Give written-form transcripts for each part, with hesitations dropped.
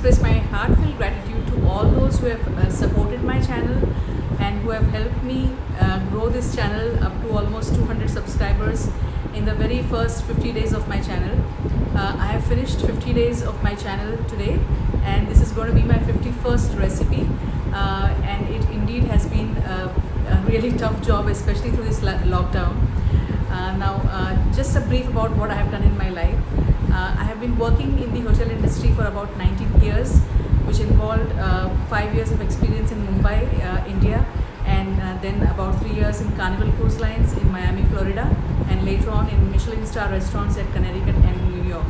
express my heartfelt gratitude to all those who have supported my channel and who have helped me grow this channel up to almost 200 subscribers in the very first 50 days of my channel. I have finished 50 days of my channel today, and this is going to be my 51st recipe, and it indeed has been a really tough job, especially through this lockdown. Just a brief about what I have done in my life. I have been working in the hotel industry for about 19 years, which involved 5 years of experience in Mumbai, India, and then about 3 years in Carnival Cruise Lines in Miami, Florida, and later on in Michelin star restaurants at Connecticut and New York.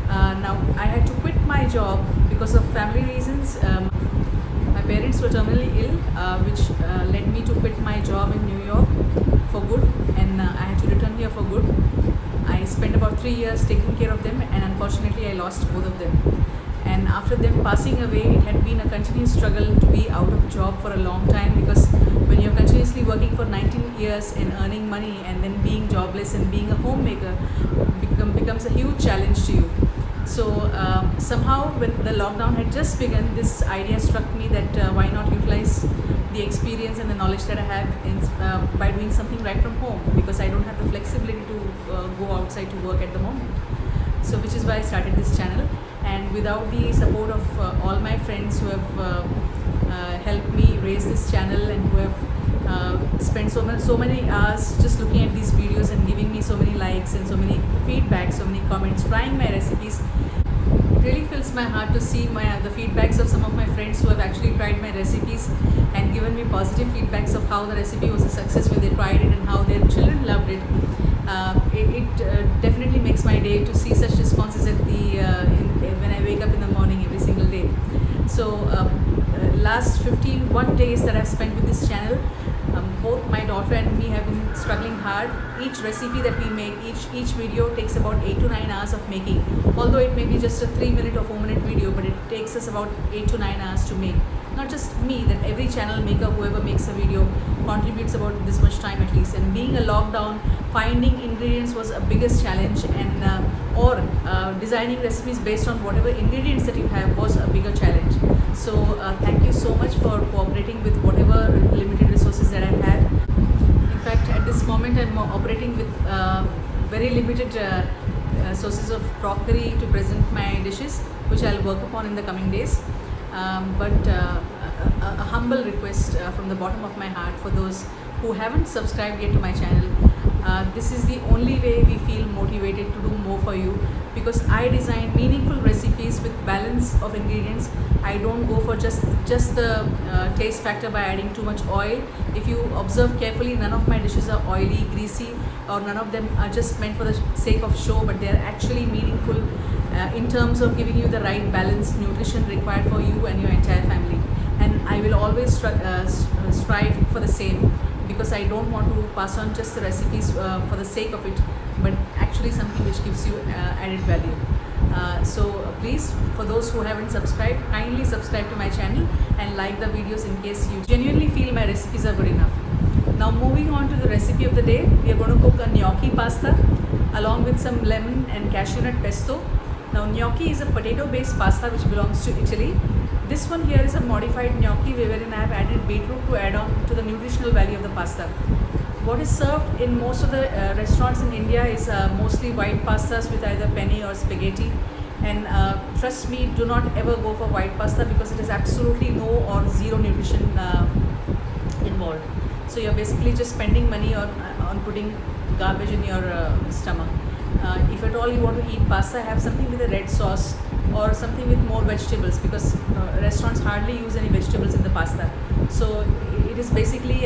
I had to quit my job because of family reasons. My parents were terminally ill, which led me to quit my job in New York for good, and I had to return here for good. I spent about 3 years taking care of them, and unfortunately I lost both of them. And after them passing away, it had been a continuous struggle to be out of job for a long time, because when you're continuously working for 19 years and earning money and then being jobless and being a homemaker becomes a huge challenge to you. So somehow when the lockdown had just begun, this idea struck me that why not utilize the experience and the knowledge that I have by doing something right from home, because I don't have the flexibility to go outside to work at the moment. So which is why I started this channel, and without the support of all my friends who have helped me raise this channel and who have spent so many hours just looking at these videos and giving me so many likes and so many feedbacks, so many comments, trying my recipes, it really fills my heart to see the feedbacks of some of my friends who have actually tried my recipes and given me positive feedbacks of how the recipe was a success when they tried it and how their children loved it. It definitely makes my day to see such responses at when I wake up in the morning every single day. So last 51 days that I've spent with this channel, both my daughter and me have been struggling hard. Each recipe that we make, each video takes about 8 to 9 hours of making. Although it may be just a 3-minute or 4-minute video, but it takes us about 8 to 9 hours to make. Not just me, that every channel maker, whoever makes a video, contributes about this much time at least. And being a lockdown, finding ingredients was a biggest challenge, and or designing recipes based on whatever ingredients that you have was a bigger challenge. So thank you so much for cooperating with whatever limited resources that I had. In fact, at this moment I'm operating with very limited sources of crockery to present my dishes, which I'll work upon in the coming days. But a humble request from the bottom of my heart for those who haven't subscribed yet to my channel. This is the only way we feel motivated to do more for you, because I design meaningful recipes with balance of ingredients. I don't go for just the taste factor by adding too much oil. If you observe carefully, none of my dishes are oily, greasy, or none of them are just meant for the sake of show, but they are actually meaningful in terms of giving you the right balanced nutrition required for you and your entire family. And I will always strive for the same, because I don't want to pass on just the recipes for the sake of it, but actually something which gives you added value. So please, for those who haven't subscribed, kindly subscribe to my channel and like the videos in case you genuinely feel my recipes are good enough. Now moving on to the recipe of the day, we are going to cook a gnocchi pasta along with some lemon and cashew nut pesto. Now gnocchi is a potato based pasta which belongs to Italy. This one here is a modified gnocchi wherein I have added beetroot to add on to the nutritional value of the pasta. What is served in most of the restaurants in India is mostly white pastas with either penne or spaghetti. And trust me, do not ever go for white pasta, because it has absolutely no or zero nutrition involved. So you're basically just spending money on putting garbage in your stomach. If at all you want to eat pasta, have something with a red sauce or something with more vegetables, because restaurants hardly use any vegetables in the pasta. So it is basically,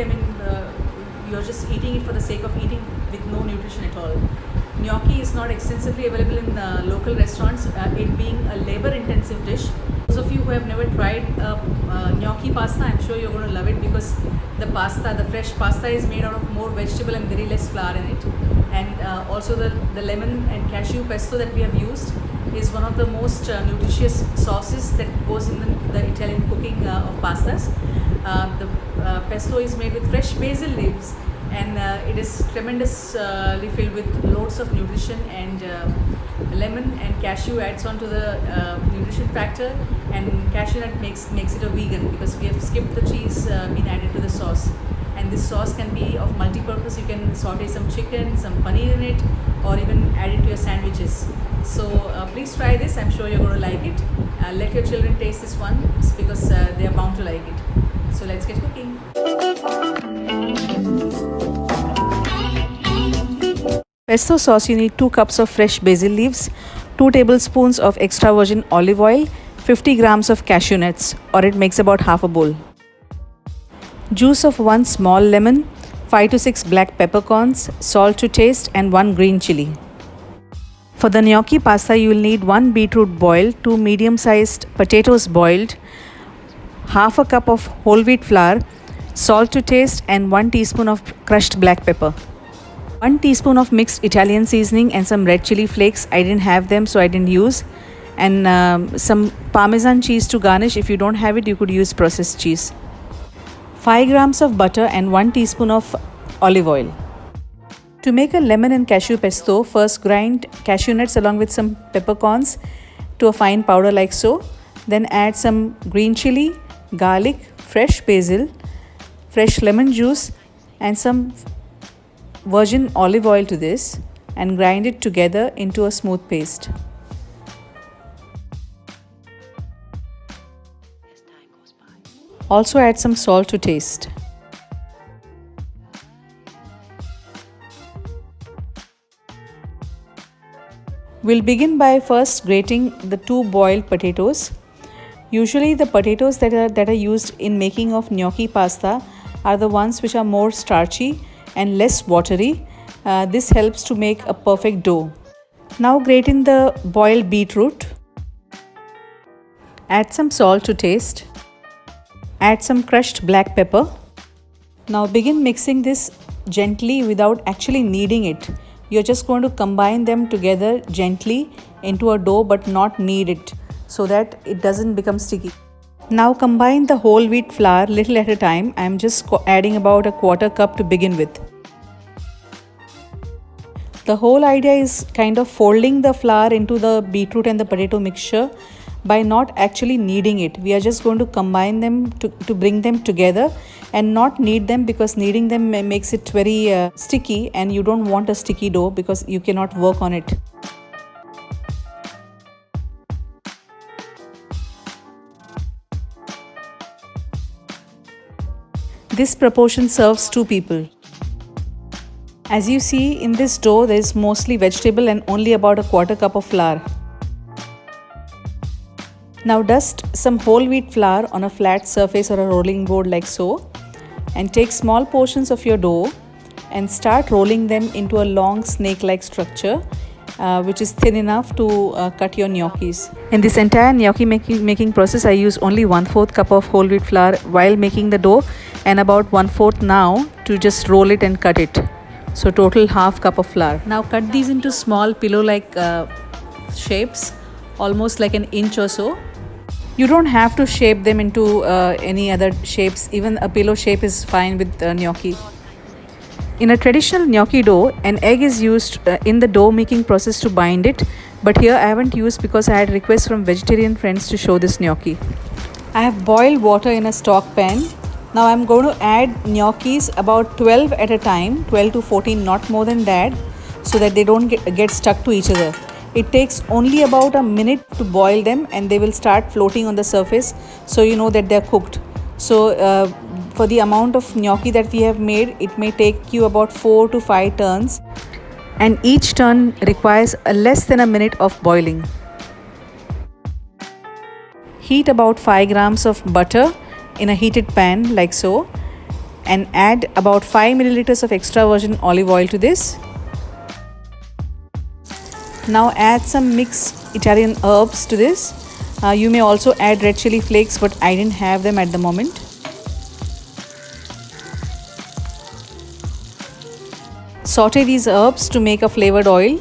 you're just eating it for the sake of eating with no nutrition at all. Gnocchi is not extensively available in local restaurants, it being a labor intensive dish. Those of you who have never tried gnocchi pasta, I'm sure you're going to love it, because the fresh pasta is made out of more vegetable and very less flour in it. And also the lemon and cashew pesto that we have used is one of the most nutritious sauces that goes in the Italian cooking of pastas. The pesto is made with fresh basil leaves, and it is tremendously filled with loads of nutrition and lemon and cashew adds on to the nutrition factor, and cashew nut makes it a vegan because we have skipped the cheese being added to the sauce. And this sauce can be of multi-purpose. You can saute some chicken, some paneer in it, or even add it to your sandwiches. So please try this. I'm sure you're going to like it. Let your children taste this one because they are bound to like it. So let's get cooking. Pesto sauce, you need 2 cups of fresh basil leaves, 2 tablespoons of extra virgin olive oil, 50 grams of cashew nuts, or it makes about half a bowl. Juice of 1 small lemon, 5 to 6 black peppercorns, salt to taste, and 1 green chili. For the gnocchi pasta, you will need 1 beetroot boiled, 2 medium-sized potatoes boiled, half a cup of whole wheat flour, salt to taste, and 1 teaspoon of crushed black pepper. 1 teaspoon of mixed Italian seasoning and some red chili flakes. I didn't have them, so I didn't use. And some Parmesan cheese to garnish. If you don't have it, you could use processed cheese. 5 grams of butter and 1 teaspoon of olive oil. To make a lemon and cashew pesto, first grind cashew nuts along with some peppercorns to a fine powder like so. Then add some green chili, garlic, fresh basil, fresh lemon juice, and some virgin olive oil to this, and grind it together into a smooth paste. Also add some salt to taste. We'll begin by first grating the 2 boiled potatoes. Usually the potatoes that are used in making of gnocchi pasta are the ones which are more starchy and less watery. This helps to make a perfect dough. Now grate in the boiled beetroot. Add some salt to taste. Add some crushed black pepper. Now begin mixing this gently without actually kneading it. You're just going to combine them together gently into a dough but not knead it so that it doesn't become sticky. Now combine the whole wheat flour little at a time. I'm just adding about a 1/4 cup to begin with. The whole idea is kind of folding the flour into the beetroot and the potato mixture by not actually kneading it. We are just going to combine them to bring them together and not knead them, because kneading them makes it very sticky, and you don't want a sticky dough because you cannot work on it. This proportion serves 2 people. As you see, in this dough there is mostly vegetable and only about a 1/4 cup of flour. Now dust some whole wheat flour on a flat surface or a rolling board like so, and take small portions of your dough and start rolling them into a long snake-like structure which is thin enough to cut your gnocchis. In this entire gnocchi making process, I use only 1/4 cup of whole wheat flour while making the dough, and about 1/4 now to just roll it and cut it. So total 1/2 cup of flour. Now cut these into small pillow-like shapes, almost like an inch or so. You don't have to shape them into any other shapes. Even a pillow shape is fine with gnocchi. In a traditional gnocchi dough, an egg is used in the dough making process to bind it, but here I haven't used because I had requests from vegetarian friends to show this gnocchi. I have boiled water in a stock pan. Now I'm going to add gnocchis about 12 at a time, 12 to 14, not more than that, so that they don't get stuck to each other. It takes only about a minute to boil them, and they will start floating on the surface, so you know that they're cooked. So for the amount of gnocchi that we have made, it may take you about 4 to 5 turns, and each turn requires less than a minute of boiling. Heat about 5 grams of butter in a heated pan like so, and add about 5 milliliters of extra virgin olive oil to this. Now add some mixed Italian herbs to this. You may also add red chili flakes, but I didn't have them at the moment. Saute these herbs to make a flavored oil.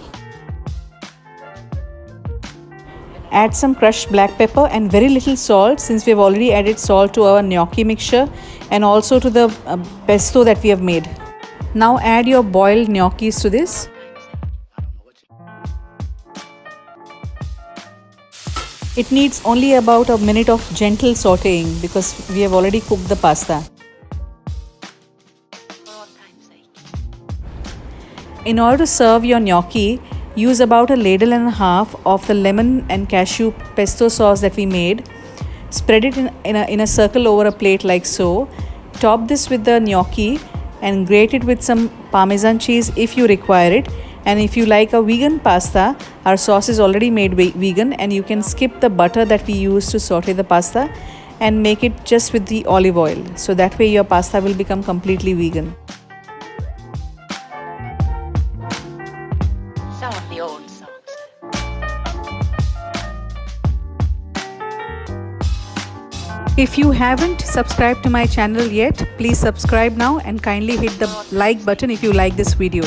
Add some crushed black pepper and very little salt, since we have already added salt to our gnocchi mixture and also to the pesto that we have made. Now add your boiled gnocchis to this. It needs only about a minute of gentle sautéing because we have already cooked the pasta. In order to serve your gnocchi, use about a ladle and a half of the lemon and cashew pesto sauce that we made. Spread it in a circle over a plate like so. Top this with the gnocchi and grate it with some parmesan cheese if you require it. And if you like a vegan pasta, our sauce is already made vegan, and you can skip the butter that we use to saute the pasta and make it just with the olive oil. So that way your pasta will become completely vegan. Some of the old songs. If you haven't subscribed to my channel yet, please subscribe now and kindly hit the like button if you like this video.